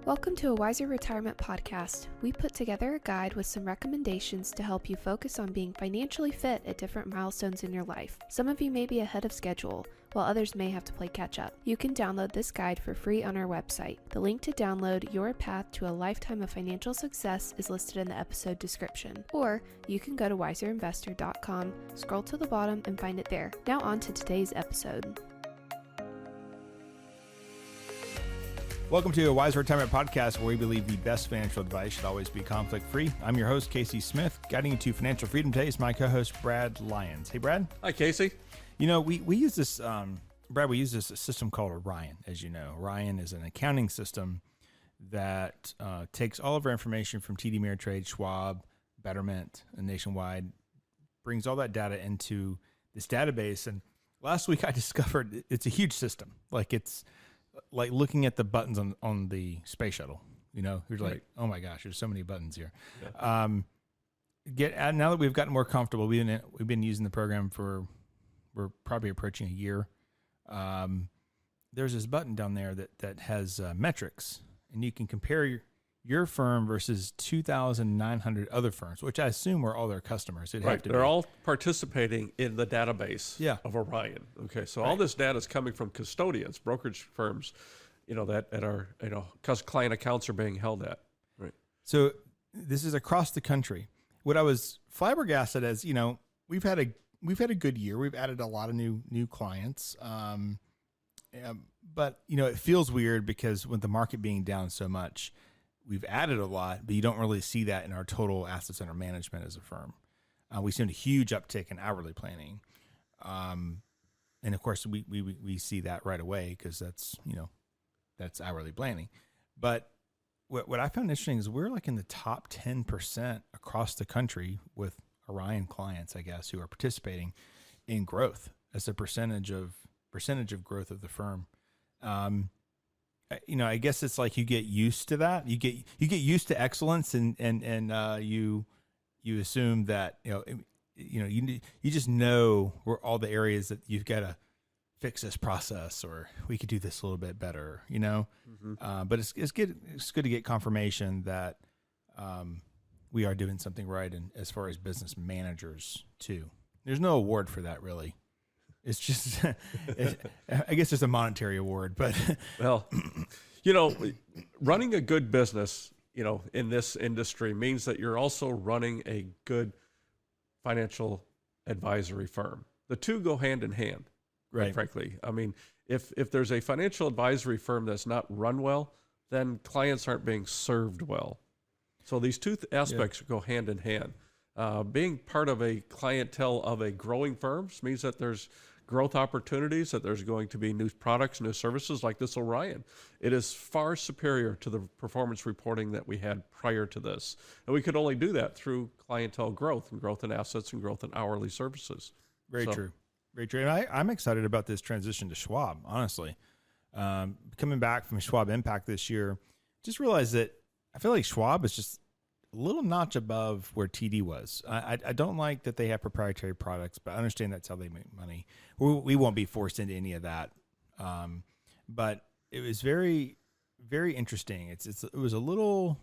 Welcome to a Wiser Retirement Podcast. We put together a guide with some recommendations to help you focus on being financially fit at different milestones in your life. Some of you may be ahead of schedule, while others may have to play catch up. You can download this guide for free on our website. The link to download Your Path to a Lifetime of Financial Success is listed in the episode description. Or you can go to wiserinvestor.com, scroll to the bottom, and find it there. Now on to today's episode. Welcome to a Wiser Retirement Podcast, where we believe the best financial advice should always be conflict-free. I'm your host, Casey Smith. Guiding you to financial freedom today is my co-host, Brad Lyons. Hey, Brad. Hi, Casey. You know, we use this, Brad, we use this system called Orion, as you know. Orion is an accounting system that takes all of our information from TD Ameritrade, Schwab, Betterment, and Nationwide, brings all that data into this database. And last week I discovered it's a huge system. It's like looking at the buttons on the space shuttle, you know, you're like, oh my gosh, there's so many buttons here. Yeah. Now that we've gotten more comfortable, we've been using the program we're probably approaching a year. There's this button down there that has metrics, and you can compare your firm versus 2,900 other firms, which I assume are all their customers. They're all participating in the database of Orion. Okay, so all this data is coming from custodians, brokerage firms, that our client accounts are being held at. Right. So this is across the country. What I was flabbergasted as, we've had a good year. We've added a lot of new clients. But it feels weird because with the market being down so much, we've added a lot, but you don't really see that in our total assets under management as a firm. We've seen a huge uptick in hourly planning. And of course we see that right away because that's hourly planning. But what I found interesting is we're like in the top 10% across the country with Orion clients, I guess, who are participating in growth as a percentage of growth of the firm. I guess it's like you get used to that. You get used to excellence, and you assume that you just know where all the areas that you've got to fix this process, or we could do this a little bit better. But it's good. It's good to get confirmation that we are doing something right, and as far as business managers too. There's no award for that, really. It's just, I guess it's a monetary award, but well, running a good business, in this industry means that you're also running a good financial advisory firm. The two go hand in hand, right? Frankly, I mean, if there's a financial advisory firm that's not run well, then clients aren't being served well. So these two aspects go hand in hand. Being part of a clientele of a growing firm means that there's growth opportunities, that there's going to be new products, new services like this Orion. It is far superior to the performance reporting that we had prior to this. And we could only do that through clientele growth and growth in assets and growth in hourly services. Very true. Very true. And I'm excited about this transition to Schwab, honestly. Coming back from Schwab Impact this year, just realized that I feel like Schwab is just a little notch above where TD was. I don't like that they have proprietary products, but I understand that's how they make money. We won't be forced into any of that. But it was very, very interesting. It was a little,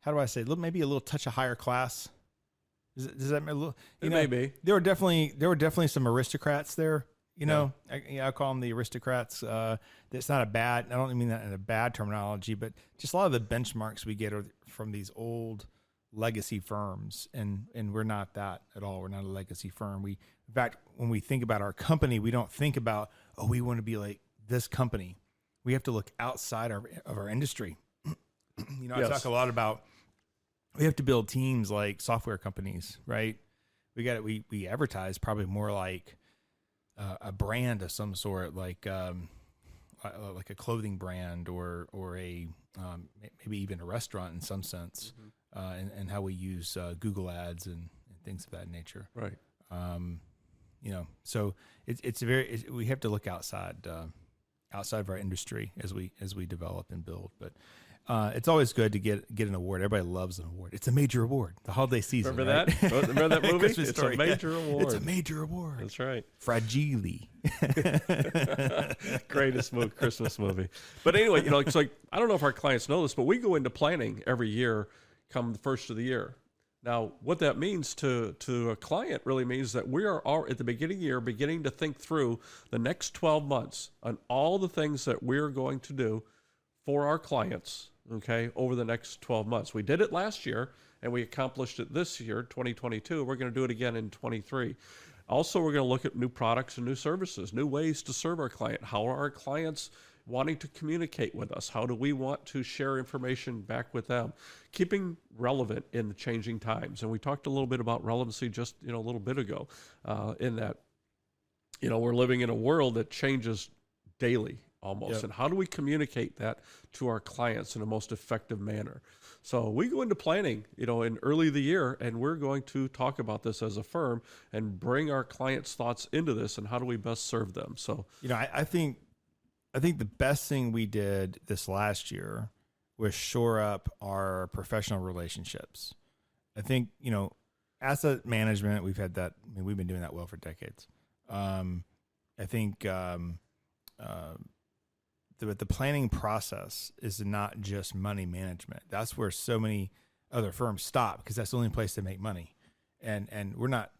how do I say, maybe a little touch of higher class. Does that mean a little? Maybe there were definitely some aristocrats there. I call them the aristocrats. That's not I don't mean that in a bad terminology, but just a lot of the benchmarks we get are from these old legacy firms, and we're not that at all. We're not a legacy firm. In fact, when we think about our company, we don't think about, we want to be like this company. We have to look outside of our industry. I talk a lot about, we have to build teams like software companies, right? We advertise probably more like a brand of some sort, like a clothing brand or a maybe even a restaurant in some sense, and how we use Google ads and things of that nature. Right. So we have to look outside outside of our industry as we develop and build. But it's always good to get an award. Everybody loves an award. It's a major award. The holiday season. Remember right? that? Remember that movie? Christmas It's Story. a major award. It's a major award. That's right. Fragile. Greatest Christmas movie. But anyway, it's like, I don't know if our clients know this, but we go into planning every year come the first of the year. Now, what that means to a client really means that we are all, at the beginning of the year, beginning to think through the next 12 months on all the things that we're going to do for our clients, okay, over the next 12 months. We did it last year, and we accomplished it this year, 2022. We're going to do it again in 23. Also, we're going to look at new products and new services, new ways to serve our client. How are our clients wanting to communicate with us? How do we want to share information back with them? Keeping relevant in the changing times. And we talked a little bit about relevancy just, a little bit ago, in that, we're living in a world that changes daily almost. Yep. And how do we communicate that to our clients in a most effective manner? So we go into planning, in early the year, and we're going to talk about this as a firm and bring our clients' thoughts into this and how do we best serve them. So, I think the best thing we did this last year was shore up our professional relationships. I think, asset management, we've had that. I mean, we've been doing that well for decades. I think the planning process is not just money management. That's where so many other firms stop because that's the only place they make money. And we're not,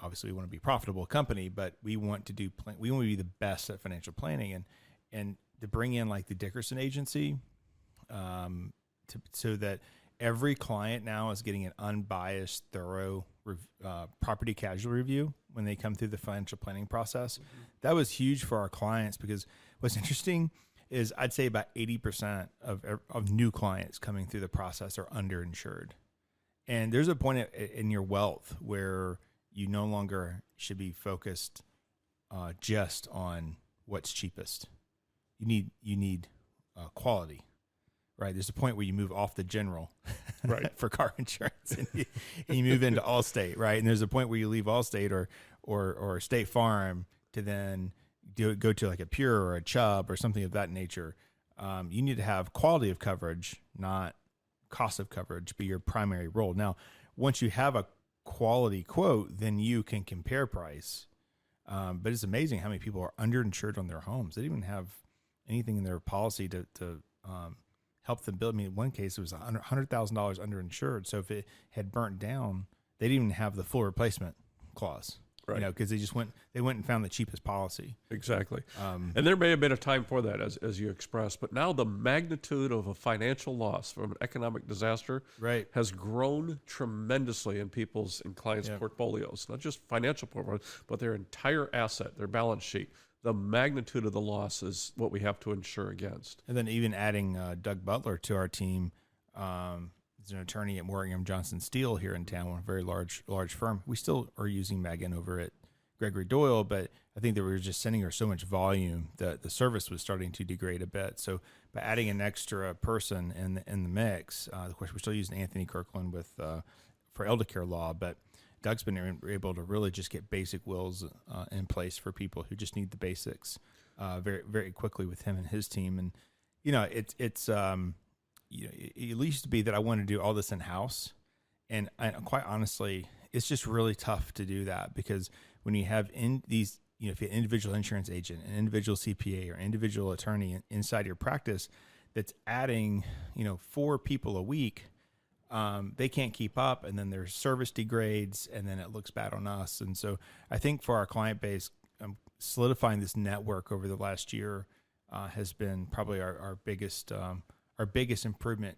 obviously we want to be a profitable company, but we want to we want to be the best at financial planning and to bring in like the Dickerson agency, so that every client now is getting an unbiased, thorough property casualty review when they come through the financial planning process. Mm-hmm. That was huge for our clients because what's interesting is I'd say about 80% of new clients coming through the process are underinsured. And there's a point in your wealth where you no longer should be focused just on what's cheapest. You need quality. Right, there's a point where you move off the general, right, for car insurance, and you move into Allstate, right? And there's a point where you leave Allstate or State Farm to then go to like a Pure or a Chubb or something of that nature. You need to have quality of coverage, not cost of coverage, be your primary role. Now, once you have a quality quote, then you can compare price. But it's amazing how many people are underinsured on their homes. They didn't even have anything in their policy to help them build. I mean, in one case, it was $100,000 underinsured. So if it had burnt down, they didn't even have the full replacement clause, right? Because they went and found the cheapest policy. Exactly. And there may have been a time for that, as you expressed, but now the magnitude of a financial loss from an economic disaster, right, has grown tremendously in people's and clients' portfolios, not just financial portfolios, but their entire asset, their balance sheet. The magnitude of the loss is what we have to insure against. And then even adding Doug Butler to our team, he's an attorney at Morgan Johnson Steele here in town, a very large firm. We still are using Megan over at Gregory Doyle, but I think that we were just sending her so much volume that the service was starting to degrade a bit. So by adding an extra person in the mix, of course, we're still using Anthony Kirkland for elder care law, but Doug's been able to really just get basic wills in place for people who just need the basics very, very quickly with him and his team. And, it used to be that I wanted to do all this in house. And quite honestly, it's just really tough to do that because when you have if you have an individual insurance agent, an individual CPA or individual attorney inside your practice that's adding, 4 people a week, they can't keep up, and then their service degrades, and then it looks bad on us. And so I think for our client base, solidifying this network over the last year has been probably our biggest improvement,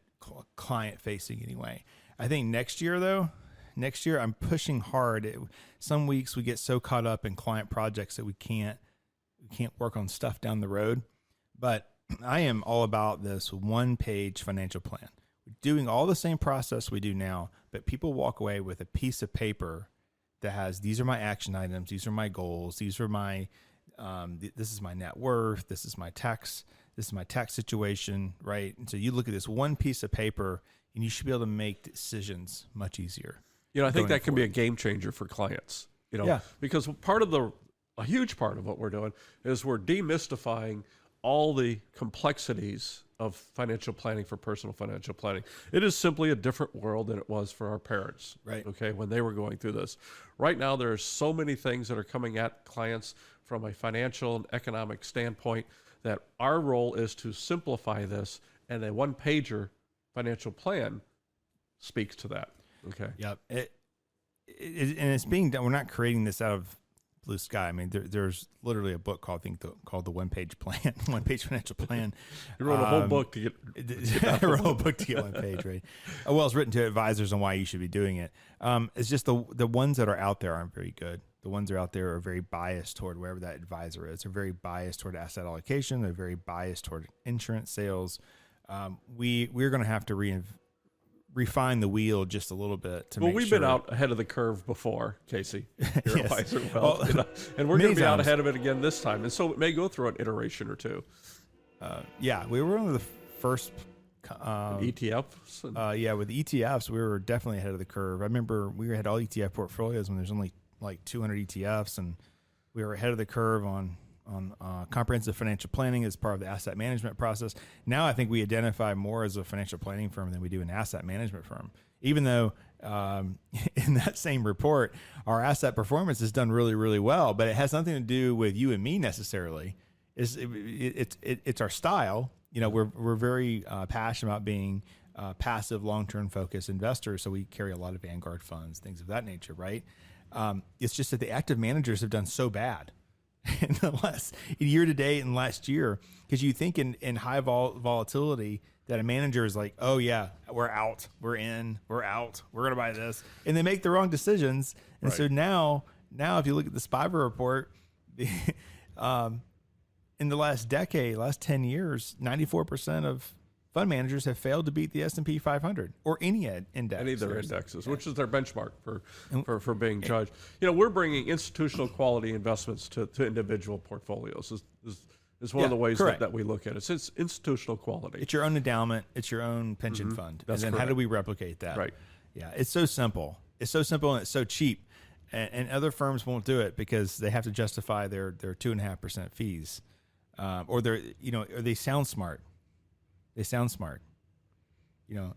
client facing anyway. I think next year I'm pushing hard. Some weeks we get so caught up in client projects that we can't work on stuff down the road. But I am all about this 1-page financial plan. Doing all the same process we do now, but people walk away with a piece of paper that has, these are my action items, these are my goals, these are my, this is my net worth, this is my tax situation, right? And so you look at this one piece of paper and you should be able to make decisions much easier. I think that can be a game changer for clients, because a huge part of what we're doing is we're demystifying all the complexities of financial planning for personal financial planning. It is simply a different world than it was for our parents, right? Okay, when they were going through this. Right now, there are so many things that are coming at clients from a financial and economic standpoint that our role is to simplify this, and a one-pager financial plan speaks to that. Okay. Yep. And it's being done. We're not creating this out of blue sky. I mean, there's literally a book called the One Page Plan, One Page Financial Plan. You wrote a whole book to get. I wrote a whole book to get one page, right? Well, it's written to advisors on why you should be doing it. It's just the ones that are out there aren't very good. The ones that are out there are very biased toward wherever that advisor is. They're very biased toward asset allocation. They're very biased toward insurance sales. We're going to have to refine the wheel just a little bit to make we've sure. been out ahead of the curve before, Casey. Your Yes. advisor, and we're many going to be out times. ahead of it again this time. And so it may go through an iteration or two. Yeah, we were one of the first. ETFs? Yeah, with ETFs, we were definitely ahead of the curve. I remember we had all ETF portfolios when there's only like 200 ETFs, and we were ahead of the curve on comprehensive financial planning as part of the asset management process. Now I think we identify more as a financial planning firm than we do an asset management firm, even though in that same report, our asset performance has done really, really well, but it has nothing to do with you and me necessarily. It's our style. You know, we're very passionate about being passive, long-term focused investors. So we carry a lot of Vanguard funds, things of that nature, right? It's just that the active managers have done so bad in the last year to date and last year, because you think in high volatility that a manager is like, oh yeah, we're out, we're in, we're out, we're going to buy this. And they make the wrong decisions. And Right. so now if you look at the Spiver report, in the last decade, last 10 years, 94% of fund managers have failed to beat the S&P 500 or any index. Any of their indexes, which is their benchmark for being judged. You know, we're bringing institutional quality investments to individual portfolios. Is one of the ways that we look at it. It's institutional quality. It's your own endowment. It's your own pension fund. That's and then how do we replicate that? Right. Yeah. It's so simple. It's so simple and it's so cheap. And other firms won't do it because they have to justify their 2.5% fees. Or they sound smart. They sound smart. You know,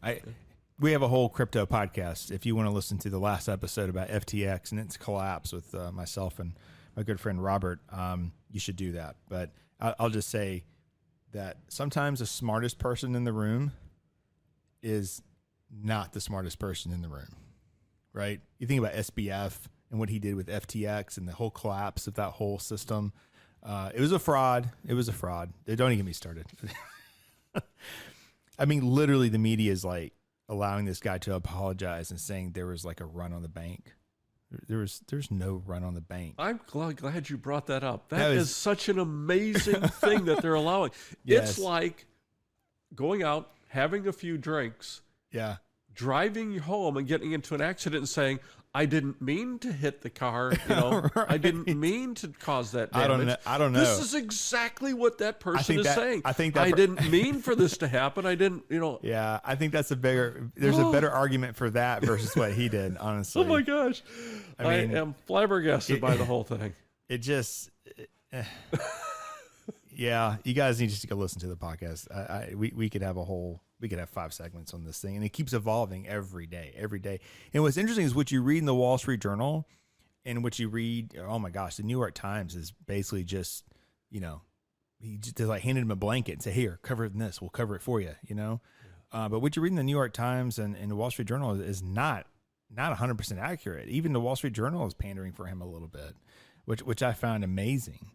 we have a whole crypto podcast. If you want to listen to the last episode about FTX and its collapse with myself and my good friend Robert, you should do that. But I'll just say that sometimes the smartest person in the room is not the smartest person in the room, right? You think about SBF and what he did with FTX and the whole collapse of that whole system. It was a fraud. It was a fraud. Don't even get me started. I mean, literally the media is like allowing this guy to apologize and saying there was like a run on the bank. There's no run on the bank. I'm glad you brought that up. That is such an amazing thing that they're allowing. Yes. It's like going out, having a few drinks, Yeah. driving home and getting into an accident and saying, I didn't mean to hit the car. You know, Right. I didn't mean to cause that damage. I don't know. This is exactly what that person is saying. I think I didn't mean for this to happen. I didn't, Yeah, I think that's a better argument for that versus what he did, honestly. Oh my gosh. I am flabbergasted by the whole thing. It just, yeah, you guys need to go listen to the podcast. We could have we could have 5 segments on this thing, and it keeps evolving every day. And what's interesting is what you read in the Wall Street Journal and what you read. Oh my gosh, the New York Times is basically just, he just like handed him a blanket and said, "Here, cover it in this. We'll cover it for you." But what you read in the New York Times and the Wall Street Journal is not 100% accurate. Even the Wall Street Journal is pandering for him a little bit, which I found amazing.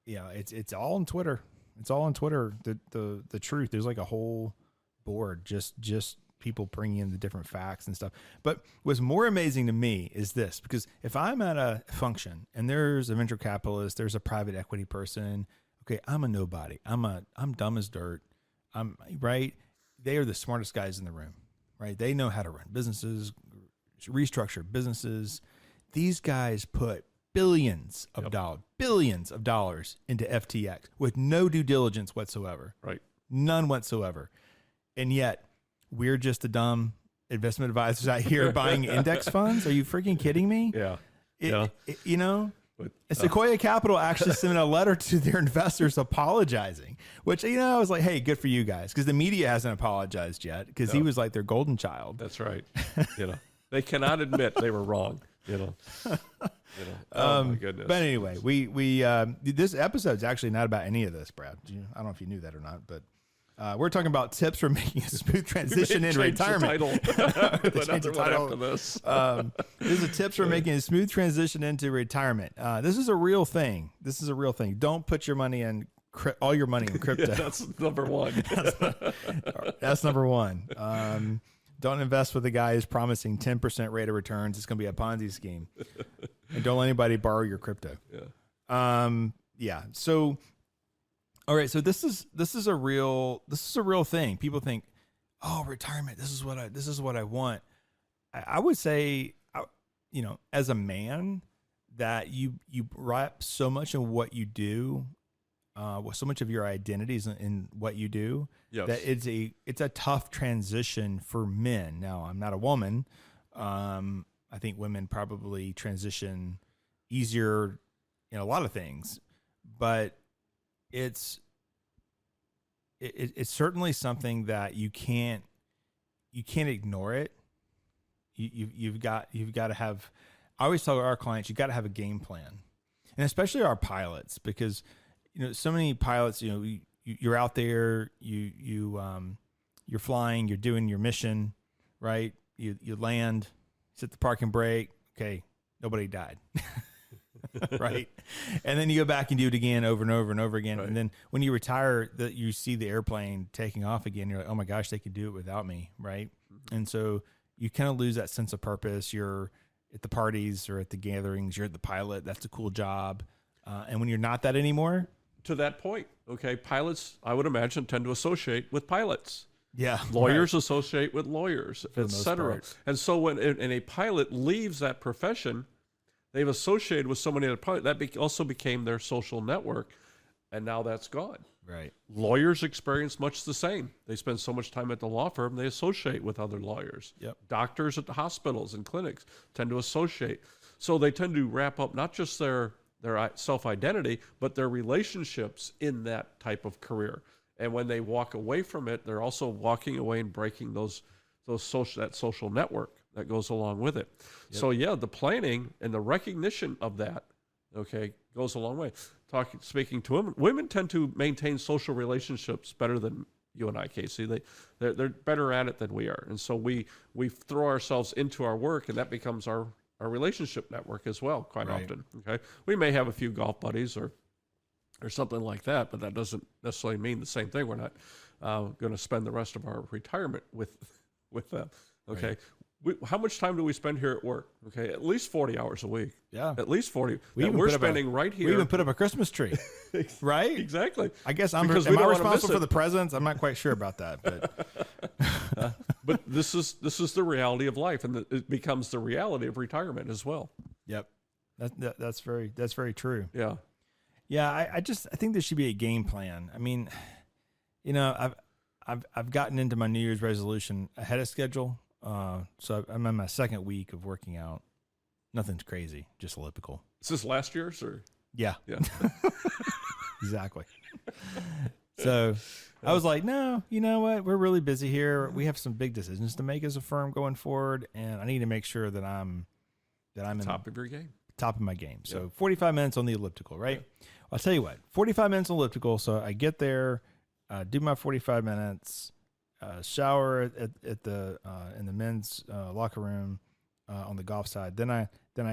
It's all on Twitter. It's all on Twitter. The truth. There's like a whole board just people bringing in the different facts and stuff. But what's more amazing to me is this, because if I'm at a function and there's a venture capitalist, there's a private equity person. Okay, I'm a nobody. I'm dumb as dirt. I'm right. They are the smartest guys in the room, right? They know how to run businesses, restructure businesses. These guys put billions of dollars into FTX with no due diligence whatsoever. Right. None whatsoever. And yet we're just the dumb investment advisors out here buying index funds. Are you freaking kidding me? Yeah. Sequoia Capital actually sent a letter to their investors apologizing, which, I was like, hey, good for you guys. Because the media hasn't apologized yet because he was like their golden child. That's right. They cannot admit they were wrong, Oh my goodness. But anyway, we this episode's actually not about any of this, Brad. I don't know if you knew that or not, but we're talking about tips for making a smooth transition in retirement. Another one after this. This is tips for making a smooth transition into retirement. This is a real thing. Don't put your money in all your money in crypto. That's number one. That's number one. Don't invest with a guy who's promising 10% rate of returns. It's going to be a Ponzi scheme. And don't let anybody borrow your crypto. Yeah. So, all right. So this is a real thing. People think, oh, retirement. This is what I want. I would say, as a man, that you wrap so much in what you do, so much of your identity is in what you do. Yes. That it's a tough transition for men. Now, I'm not a woman. I think women probably transition easier in a lot of things, but it's certainly something that you can't ignore it. You've got to have. I always tell our clients, you got to have a game plan, and especially our pilots, because so many pilots, you're out there, you're flying, you're doing your mission, right? You land, sit the parking brake. Okay, nobody died, right? And then you go back and do it again, over and over and over again. Right. And then when you retire, you see the airplane taking off again. You're like, oh my gosh, they could do it without me, right? Mm-hmm. And so you kind of lose that sense of purpose. You're at the parties or at the gatherings. You're the pilot. That's a cool job. And when you're not that anymore. To that point, okay, pilots, I would imagine, tend to associate with pilots. Yeah. Lawyers associate with lawyers, etc. And so when a pilot leaves that profession, they've associated with somebody at a pilot. That also became their social network, and now that's gone. Right. Lawyers experience much the same. They spend so much time at the law firm, they associate with other lawyers. Yep. Doctors at the hospitals and clinics tend to associate. So they tend to wrap up not just their self-identity, but their relationships in that type of career. And when they walk away from it, they're also walking away and breaking that social network that goes along with it. Yep. So yeah, the planning and the recognition of that, okay, goes a long way. Speaking to women tend to maintain social relationships better than you and I, Casey. They're better at it than we are. And so we throw ourselves into our work, and that becomes our relationship network as well, quite often. Okay, we may have a few golf buddies or something like that, but that doesn't necessarily mean the same thing. We're not going to spend the rest of our retirement with them. Okay, right. How much time do we spend here at work? Okay, at least 40 hours a week. Yeah, at least 40. We're spending right here. We even put up a Christmas tree, right? Exactly. I guess am I responsible for the presents? I'm not quite sure about that, but but this is the reality of life, and it becomes the reality of retirement as well. Yep, that's very true. Yeah, yeah. I think there should be a game plan. I mean, I've gotten into my New Year's resolution ahead of schedule. So I'm in my second week of working out. Nothing's crazy, just elliptical. Is this last year's or? Yeah. Exactly. So I was like, no, you know what? We're really busy here. We have some big decisions to make as a firm going forward, and I need to make sure that I'm in top of your game. Top of my game. So 45 minutes on the elliptical, right? Yeah. Well, I'll tell you what, 45 minutes on elliptical. So I get there, do my 45 minutes, shower at the in the men's locker room on the golf side. Then I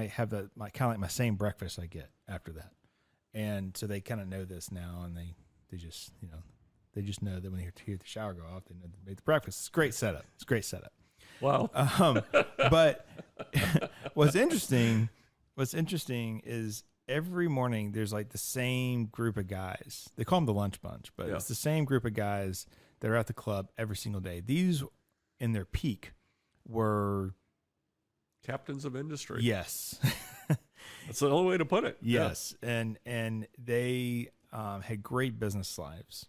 have kind of like my same breakfast I get after that, and so they kind of know this now, and they just know that when they hear the shower go off, they know they made the breakfast. It's a great setup. Wow. But what's interesting is every morning there's like the same group of guys. They call them the lunch bunch, but it's the same group of guys that are at the club every single day. These, in their peak, were captains of industry. Yes. That's the only way to put it. Yes. Yeah. And they had great business lives.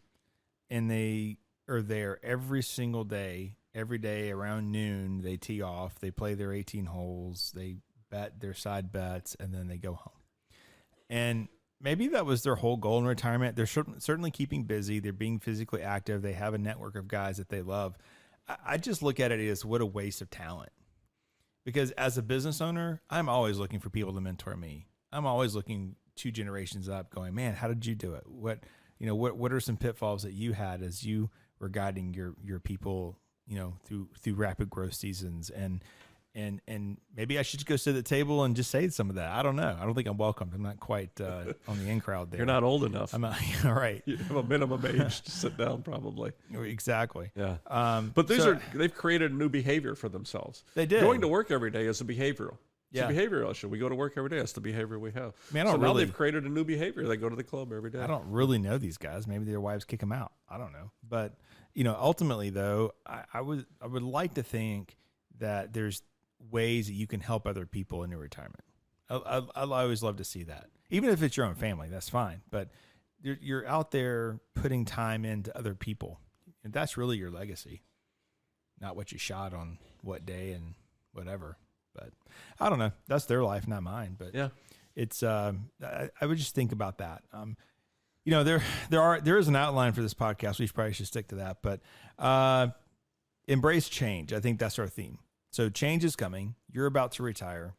And they are there every single day. Every day around noon, they tee off. They play their 18 holes. They bet their side bets, and then they go home. And maybe that was their whole goal in retirement. They're certainly keeping busy. They're being physically active. They have a network of guys that they love. I just look at it as what a waste of talent. Because as a business owner, I'm always looking for people to mentor me. I'm always looking 2 generations up going, man, how did you do it? What are some pitfalls that you had as you were guiding your people, through rapid growth seasons? And maybe I should go sit at the table and just say some of that. I don't know. I don't think I'm welcomed. I'm not quite on the in crowd there. You're not old enough. I'm not. All right. You have a minimum age to sit down, probably. Exactly. Yeah. But they've created a new behavior for themselves. They did. Going to work every day is a behavioral. It's a behavioral issue. We go to work every day. That's the behavior we have. Now they've created a new behavior. They go to the club every day. I don't really know these guys. Maybe their wives kick them out. I don't know. But ultimately though, I would like to think that there's ways that you can help other people in your retirement. I always love to see that. Even if it's your own family, that's fine. But you're out there putting time into other people. And that's really your legacy, not what you shot on what day and whatever. But I don't know. That's their life, not mine. But yeah, it's I would just think about that. There is an outline for this podcast. We probably should stick to that. But embrace change. I think that's our theme. So change is coming. You're about to retire.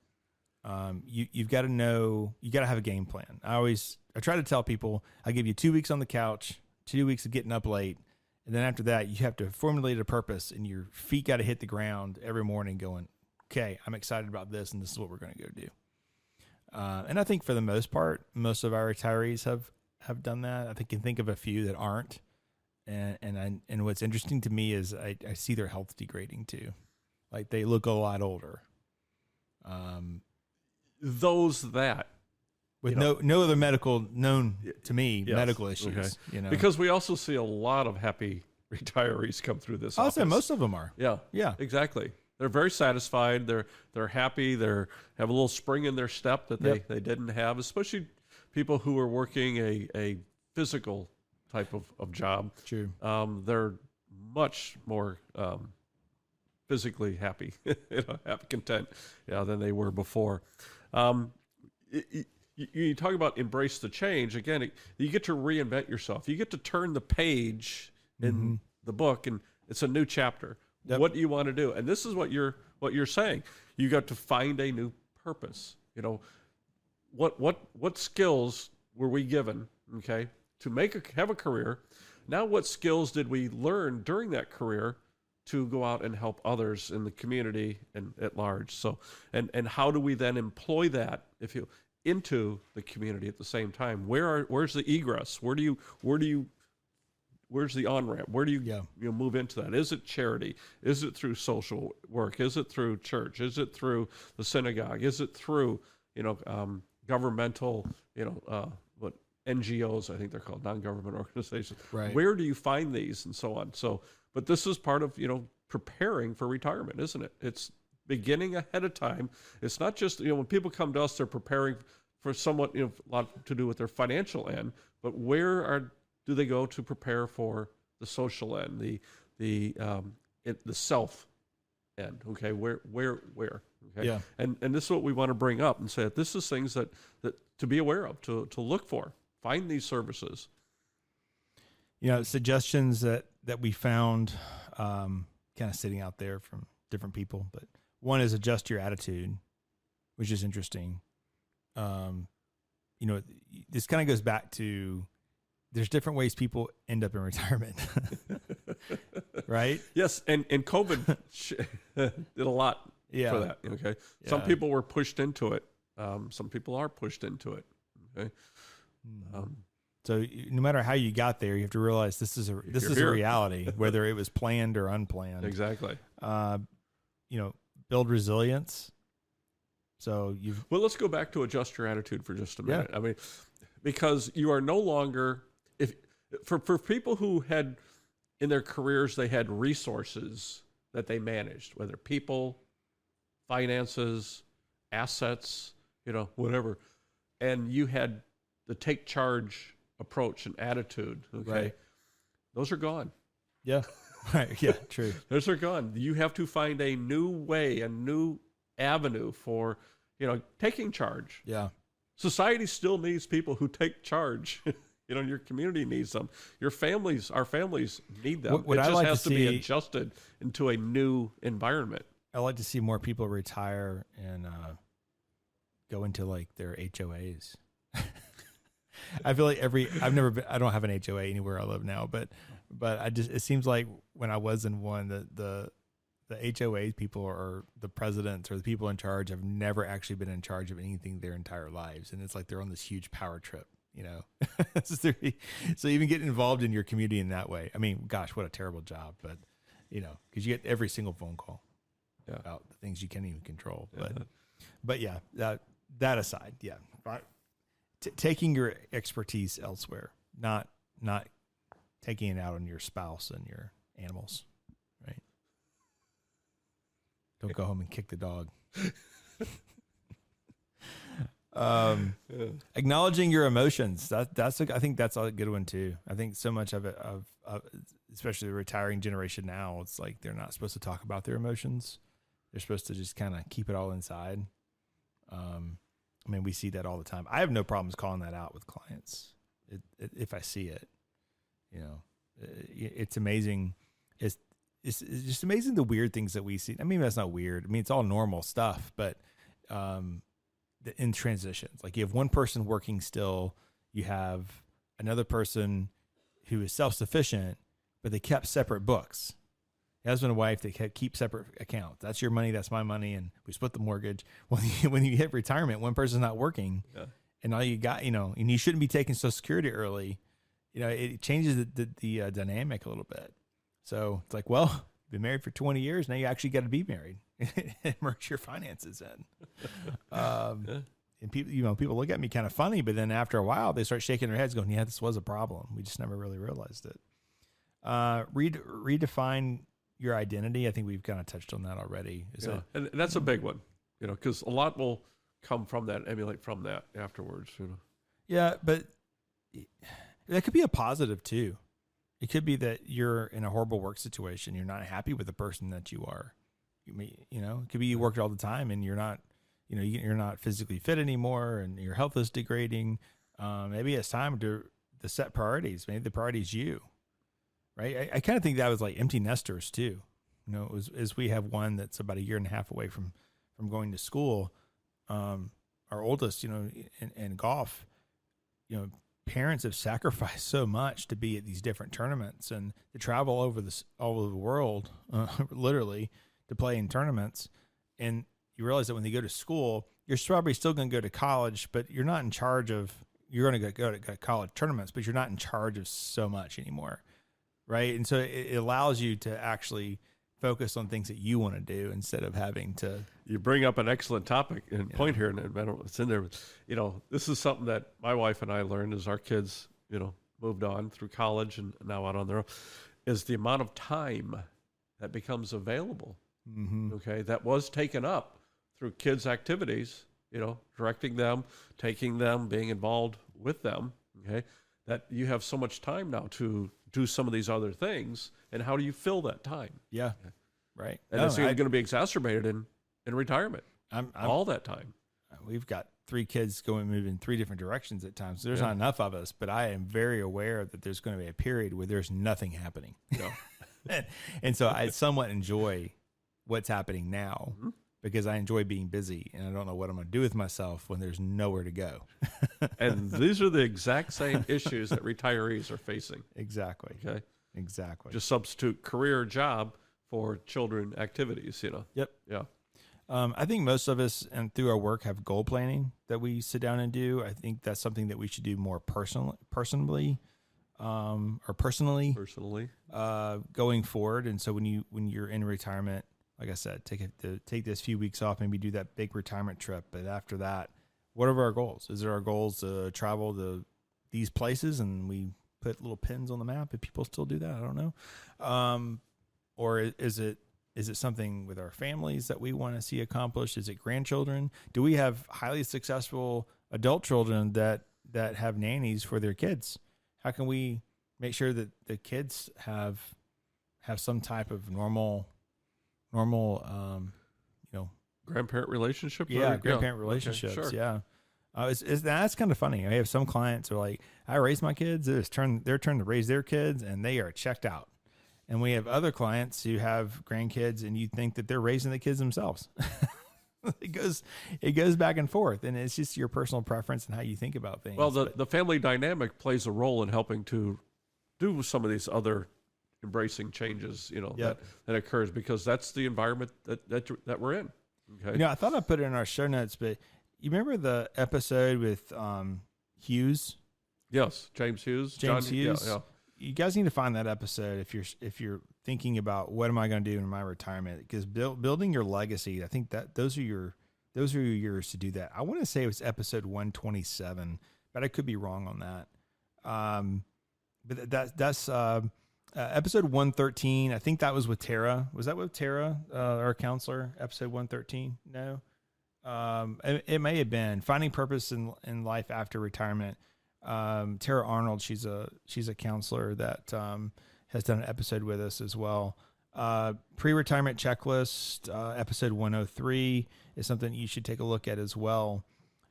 You've got to know, you got to have a game plan. I try to tell people, I give you 2 weeks on the couch, 2 weeks of getting up late. And then after that, you have to formulate a purpose and your feet got to hit the ground every morning going, okay, I'm excited about this. And this is what we're going to go do. And I think for the most part, most of our retirees have done that. I can think of a few that aren't. And what's interesting to me is I see their health degrading too. Like they look a lot older. With no other medical known to me, yes, medical issues. Okay. Because we also see a lot of happy retirees come through this. I'll say most of them are. Yeah, exactly. They're very satisfied. They're happy. They have a little spring in their step that they didn't have, especially people who are working a physical type of job. True. They're much more physically happy, content, than they were before. You talk about embrace the change. Again, you get to reinvent yourself. You get to turn the page in the book, and it's a new chapter. Yep. What do you want to do? And this is what you're saying. You got to find a new purpose. What skills were we given? Okay, to have a career. Now, what skills did we learn during that career to go out and help others in the community and at large? So, and how do we then employ that into the community at the same time? Where's the egress? Where's the on-ramp? Where do you move into that? Is it charity? Is it through social work? Is it through church? Is it through the synagogue? Is it through, governmental, what NGOs, I think they're called, non-government organizations. Right. Where do you find these and so on? So, but this is part of, preparing for retirement, isn't it? It's beginning ahead of time. It's not just, when people come to us, they're preparing for somewhat, a lot to do with their financial end, but do they go to prepare for the social end, the self end? Okay, where? Okay, yeah. And this is what we want to bring up and say that this is things that to be aware of, to look for, find these services. Suggestions that we found, kind of sitting out there from different people, but one is adjust your attitude, which is interesting. This kind of goes back to, there's different ways people end up in retirement, right? Yes, and COVID did a lot for that. Okay, yeah. Some people were pushed into it. Some people are pushed into it. Okay, so no matter how you got there, you have to realize this is a reality, whether it was planned or unplanned. Exactly. Build resilience. So let's go back to adjust your attitude for just a minute. Yeah. I mean, because you are no longer. For people who had in their careers, they had resources that they managed, whether people, finances, assets, whatever, and you had the take charge approach and attitude. Okay, right. Those are gone. Yeah, right. Yeah, true. Those are gone. You have to find a new way, a new avenue for taking charge. Yeah. Society still needs people who take charge. Your community needs them. Our families need them. What it I just like has to to be see- adjusted into a new environment. I like to see more people retire and go into like their HOAs. I feel like I don't have an HOA anywhere I live now, but it seems like when I was in one, the HOA people or the presidents or the people in charge have never actually been in charge of anything their entire lives. And it's like they're on this huge power trip, So even getting involved in your community in that way. I mean, gosh, what a terrible job, but because you get every single phone call about the things you can't even control. But yeah, that aside, yeah. Taking your expertise elsewhere, not taking it out on your spouse and your animals, right? Don't go home and kick the dog. Acknowledging your emotions. I think that's a good one too. I think so much of it, especially the retiring generation now, it's like they're not supposed to talk about their emotions. They're supposed to just kind of keep it all inside. I mean, we see that all the time. I have no problems calling that out with clients if I see it. It's amazing. It's just amazing the weird things that we see. I mean, that's not weird. I mean, it's all normal stuff, but in transitions, like you have one person working still, you have another person who is self-sufficient, but they kept separate books. Husband and wife, they keep separate accounts. That's your money, that's my money, and we split the mortgage. When you hit retirement, one person's not working, and all you got, and you shouldn't be taking Social Security early. It changes the dynamic a little bit. So it's like, well, been married for 20 years, now you actually got to be married and merge your finances in. And people look at me kind of funny, but then after a while, they start shaking their heads, going, "Yeah, this was a problem. We just never really realized it." Redefine your identity. I think we've kind of touched on that already. And that's a big one, because a lot will come from that, emulate from that afterwards. Yeah, but that could be a positive too. It could be that you're in a horrible work situation. You're not happy with the person that you are. It could be you work all the time and you're not, you're not physically fit anymore and your health is degrading. Maybe it's time to set priorities. Maybe the priority is you. Right. I kind of think that was like empty nesters too. As we have one that's about 1.5 years away from going to school. Our oldest, in golf, parents have sacrificed so much to be at these different tournaments and to travel all over the world, literally, to play in tournaments. And you realize that when they go to school, you're probably still going to go to college, but you're not in charge of. You're going to go to college tournaments, but you're not in charge of so much anymore. Right. And so it allows you to actually focus on things that you want to do instead of having to. You bring up an excellent topic and point here, and I don't know what's in there. But, this is something that my wife and I learned as our kids, moved on through college and now out on their own, is the amount of time that becomes available. Mm-hmm. Okay. That was taken up through kids' activities, directing them, taking them, being involved with them. Okay. That you have so much time now to do some of these other things, and how do you fill that time? Yeah, right. And it's going to be exacerbated in retirement. I'm all that time. We've got 3 kids moving in 3 different directions at times. So there's not enough of us, but I am very aware that there's going to be a period where there's nothing happening. And so I somewhat enjoy what's happening now. Mm-hmm. Because I enjoy being busy and I don't know what I'm going to do with myself when there's nowhere to go. And these are the exact same issues that retirees are facing. Exactly. Okay. Exactly. Just substitute career job for children activities, Yep. Yeah. I think most of us and through our work have goal planning that we sit down and do. I think that's something that we should do more personally, going forward. And so when you're in retirement, like I said, take this few weeks off, maybe do that big retirement trip. But after that, what are our goals? Is it our goals to travel to these places and we put little pins on the map? If people still do that, I don't know. Or is it something with our families that we want to see accomplished? Is it grandchildren? Do we have highly successful adult children that have nannies for their kids? How can we make sure that the kids have some type of normal, grandparent relationship? Yeah, grandparent relationships. Okay, sure. Yeah. That's kind of funny. I have some clients who are like, I raised my kids. It's their turn to raise their kids, and they are checked out. And we have other clients who have grandkids, and you think that they're raising the kids themselves. It goes back and forth, and it's just your personal preference and how you think about things. Well, the family dynamic plays a role in helping to do some of these other embracing changes, that occurs, because that's the environment that we're in. Okay. I thought I put it in our show notes, but you remember the episode with Hughes? Yes, James Hughes. James Hughes. Yeah. You guys need to find that episode if you're thinking about what am I going to do in my retirement, because building your legacy, I think that those are your years to do that. I want to say it was episode 127, but I could be wrong on that. But that's episode 113. I think that was with Tara. Was that with Tara, our counselor? Episode 113? No. It may have been Finding Purpose in Life After Retirement. Tara Arnold, she's a counselor that has done an episode with us as well. Pre-retirement checklist, episode 103 is something you should take a look at as well.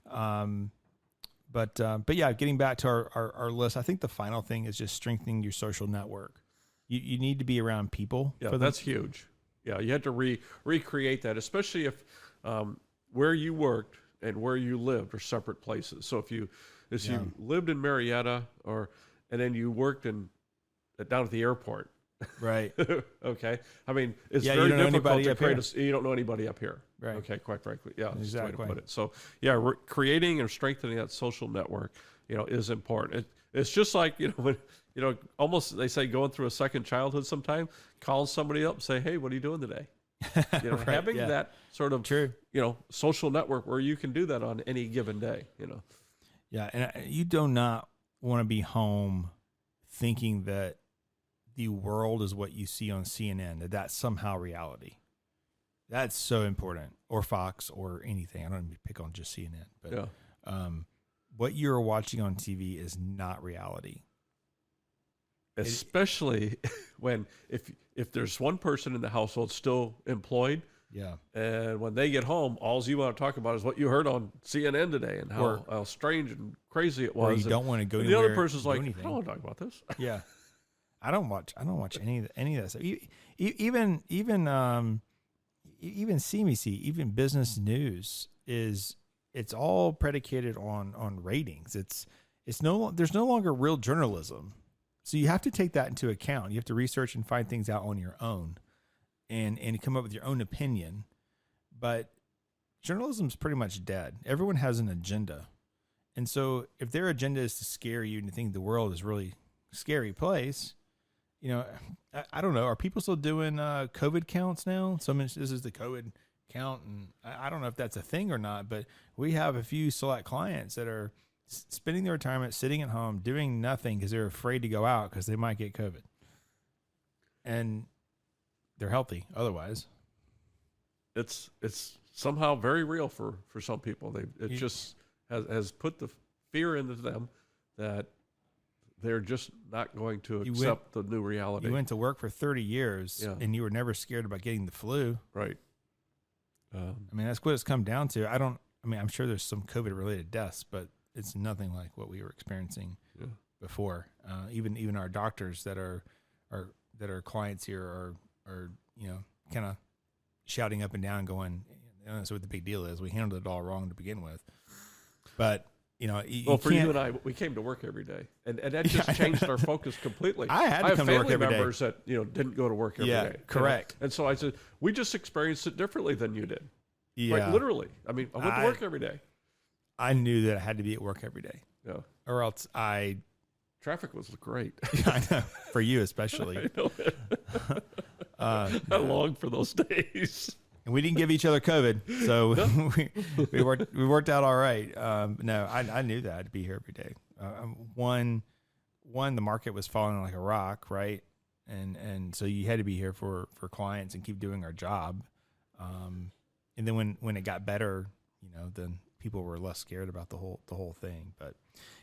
But yeah, getting back to our list, I think the final thing is just strengthening your social network. You need to be around people. Yeah, that's huge. Yeah, you had to recreate that, especially if where you worked and where you lived are separate places. So if you lived in Marietta, and then you worked down at the airport, right? Okay, I mean it's very difficult to create. You don't know anybody up here, right? Okay, quite frankly, yeah, exactly. That's the way to put it. So yeah, creating and strengthening that social network, is important. It's just like when almost they say going through a second childhood. Sometimes calling somebody up and say, hey, what are you doing today? Right, having that sort of true, social network where you can do that on any given day. Yeah, and you do not want to be home thinking that the world is what you see on CNN, that's somehow reality. That's so important, or Fox, or anything. I don't even pick on just CNN, but what you're watching on TV is not reality. Especially when if there's one person in the household still employed, yeah, and when they get home, all you want to talk about is what you heard on CNN today and how strange and crazy it was. Or you don't want to go anywhere. The other person's like, anything. I don't want to talk about this. Yeah, I don't watch any of that stuff. Even CBC, even business news it's all predicated on ratings. There's no longer real journalism. So you have to take that into account. You have to research and find things out on your own and come up with your own opinion. But journalism's pretty much dead. Everyone has an agenda. And so if their agenda is to scare you and to think the world is a really scary place, I don't know. Are people still doing COVID counts now? This is the COVID count. And I don't know if that's a thing or not, but we have a few select clients that are spending their retirement sitting at home doing nothing because they're afraid to go out because they might get COVID. And they're healthy otherwise. It's somehow very real for some people. It just has put the fear into them that they're just not going to accept the new reality. You went to work for 30 years and you were never scared about getting the flu. Right. That's what it's come down to. I'm sure there's some COVID related deaths, but it's nothing like what we were experiencing before. Even our doctors that are clients here are kind of shouting up and down, going, "That's what the big deal is. We handled it all wrong to begin with." But for you and I, we came to work every day, and that just changed our focus completely. I had to come to work every day. I have family members that didn't go to work every day. Correct. And so I said, we just experienced it differently than you did. Yeah, like literally. I went to work every day. I knew that I had to be at work every day. Yeah. Or else traffic was great. I know, for you especially. I know. I long for those days. And we didn't give each other COVID, so we worked out all right. No, I knew that I'd be here every day. One, the market was falling like a rock, right? And so you had to be here for clients and keep doing our job. And then when it got better, then people were less scared about the whole thing. But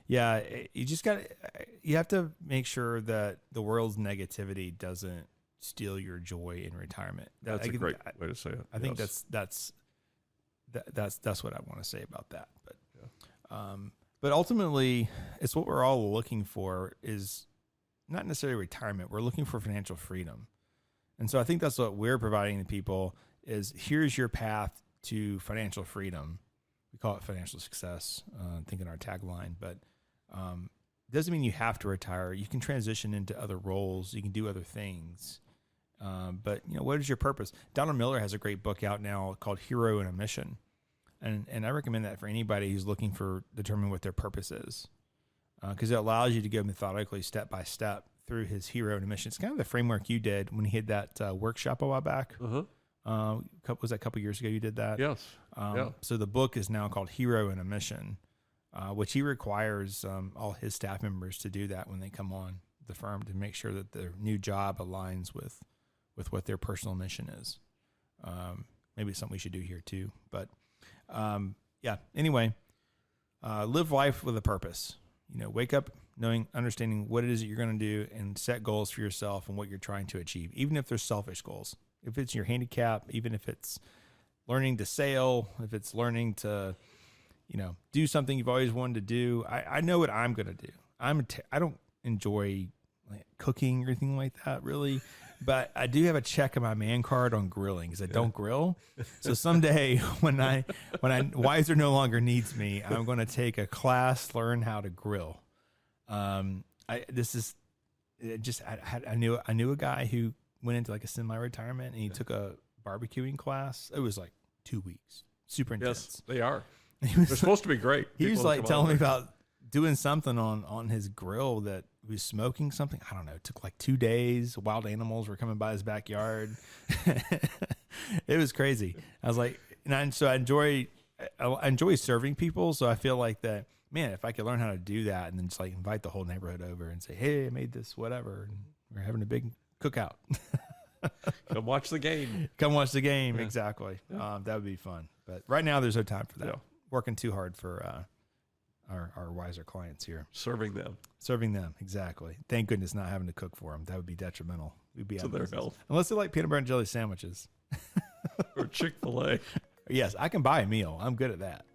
yeah, you have to make sure that the world's negativity doesn't steal your joy in retirement. That's a great way to say it. I think that's what I want to say about that. But But ultimately, it's what we're all looking for is not necessarily retirement. We're looking for financial freedom. And so I think that's what we're providing to people is here's your path to financial freedom. We call it financial success, I think in our tagline, but it doesn't mean you have to retire. You can transition into other roles. You can do other things. But what is your purpose? Donald Miller has a great book out now called Hero and a Mission. And I recommend that for anybody who's looking for determine what their purpose is, because it allows you to go methodically, step by step, through his hero and a mission. It's kind of the framework you did when you had that workshop a while back. Was that a couple years ago you did that? Yes. So the book is now called Hero and a Mission, which he requires all his staff members to do that when they come on the firm to make sure that their new job aligns with what their personal mission is. Maybe it's something we should do here too, but. Anyway, live life with a purpose, wake up understanding what it is that you're going to do and set goals for yourself and what you're trying to achieve, even if they're selfish goals, if it's your handicap, even if it's learning to sail, if it's learning to, do something you've always wanted to do. I know what I'm going to do. I don't enjoy cooking or anything like that really. But I do have a check in my man card on grilling because I don't grill. So someday when Wiser no longer needs me, I'm going to take a class, learn how to grill. I knew a guy who went into like a semi-retirement and he took a barbecuing class. It was like 2 weeks, super intense. Yes, they are. They're supposed to be great. He was like telling me about doing something on his grill that he was smoking something. I don't know. It took like 2 days. Wild animals were coming by his backyard. It was crazy. I was like, so I enjoy serving people. So I feel like that, man, if I could learn how to do that and then just like invite the whole neighborhood over and say, hey, I made this, whatever. And we're having a big cookout. Come watch the game. Come watch the game. Yeah. Exactly. Yeah. That would be fun. But right now there's no time for that. Yeah. Working too hard for, our wiser clients here. Serving them, exactly. Thank goodness not having to cook for them. That would be detrimental. We'd be out of their health. Unless they like peanut butter and jelly sandwiches. Or Chick-fil-A. Yes, I can buy a meal. I'm good at that.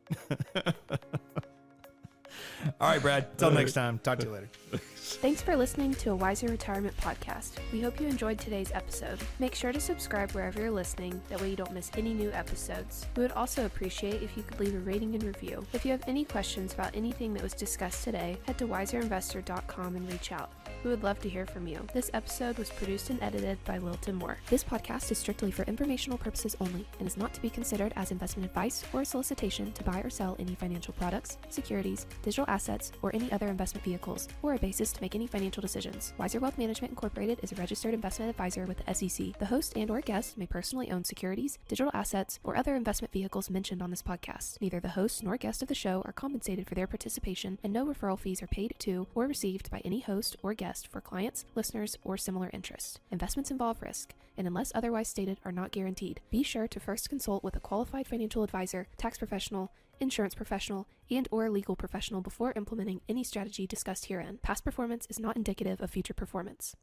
All right, Brad. Till next time. Talk to you later. Thanks for listening to a Wiser Retirement podcast. We hope you enjoyed today's episode. Make sure to subscribe wherever you're listening. That way you don't miss any new episodes. We would also appreciate if you could leave a rating and review. If you have any questions about anything that was discussed today, head to wiserinvestor.com and reach out. We would love to hear from you. This episode was produced and edited by Lilton Moore. This podcast is strictly for informational purposes only and is not to be considered as investment advice or a solicitation to buy or sell any financial products, securities, digital assets, or any other investment vehicles, or a basis to make any financial decisions. Wiser Wealth Management Incorporated is a registered investment advisor with the SEC. The host and/or guest may personally own securities, digital assets, or other investment vehicles mentioned on this podcast. Neither the host nor guest of the show are compensated for their participation, and no referral fees are paid to or received by any host or guest for clients, listeners, or similar interests. Investments involve risk, and unless otherwise stated, are not guaranteed. Be sure to first consult with a qualified financial advisor, tax professional, insurance professional, and/or legal professional before implementing any strategy discussed herein. Past performance is not indicative of future performance.